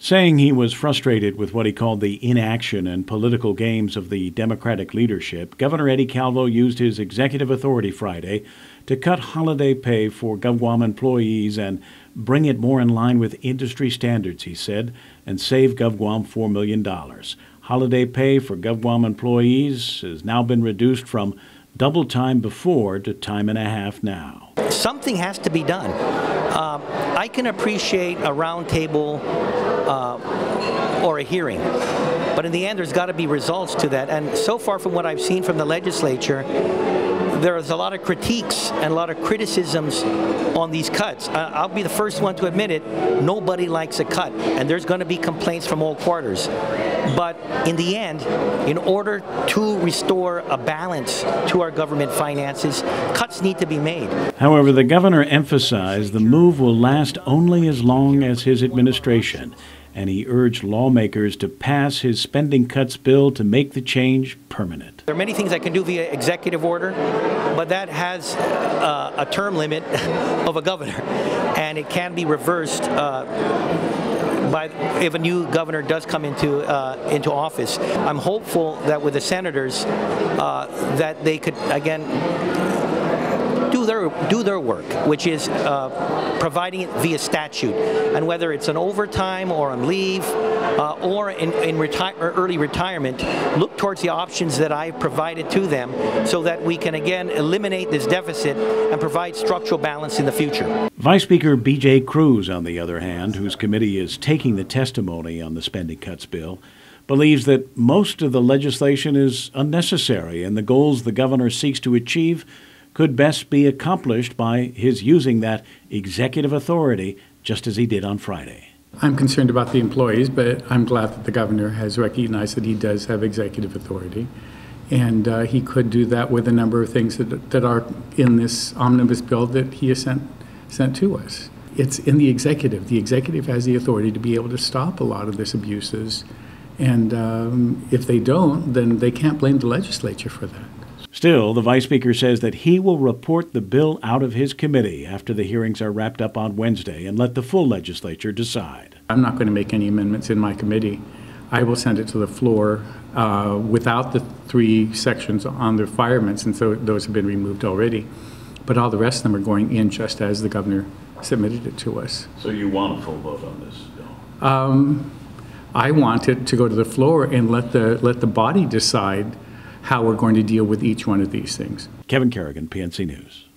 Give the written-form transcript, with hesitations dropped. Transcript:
Saying he was frustrated with what he called the inaction and political games of the Democratic leadership, Governor Eddie Calvo used his executive authority Friday to cut holiday pay for GovGuam employees and bring it more in line with industry standards, he said, and save GovGuam $4 million. Holiday pay for GovGuam employees has now been reduced from double time before to time and a half now. Something has to be done. I can appreciate a roundtable or a hearing, but in the end there's got to be results to that. And so far from what I've seen from the legislature, there's a lot of critiques and a lot of criticisms on these cuts. I'll be the first one to admit it. Nobody likes a cut, and there's going to be complaints from all quarters. But in the end, in order to restore a balance to our government finances, cuts need to be made. However, the governor emphasized the move will last only as long as his administration, and he urged lawmakers to pass his spending cuts bill to make the change permanent. There are many things I can do via executive order, but that has a term limit of a governor, and it can be reversed if a new governor does come into office. I'm hopeful that with the senators that they could again do their work, which is providing it via statute, and whether it's an overtime or on leave or in early retirement, look towards the options that I've provided to them so that we can again eliminate this deficit and provide structural balance in the future. Vice Speaker B.J. Cruz, on the other hand, whose committee is taking the testimony on the spending cuts bill, believes that most of the legislation is unnecessary and the goals the governor seeks to achieve could best be accomplished by his using that executive authority just as he did on Friday. I'm concerned about the employees, but I'm glad that the governor has recognized that he does have executive authority. And he could do that with a number of things that are in this omnibus bill that he has sent to us. It's in the executive. The executive has the authority to be able to stop a lot of these abuses. And if they don't, then they can't blame the legislature for that. Still, the Vice Speaker says that he will report the bill out of his committee after the hearings are wrapped up on Wednesday and let the full legislature decide. I'm not going to make any amendments in my committee. I will send it to the floor without the 3 sections on the requirements, and so those have been removed already. But all the rest of them are going in just as the governor submitted it to us. So you want a full vote on this bill? I want it to go to the floor and let the body decide how we're going to deal with each one of these things. Kevin Kerrigan, PNC News.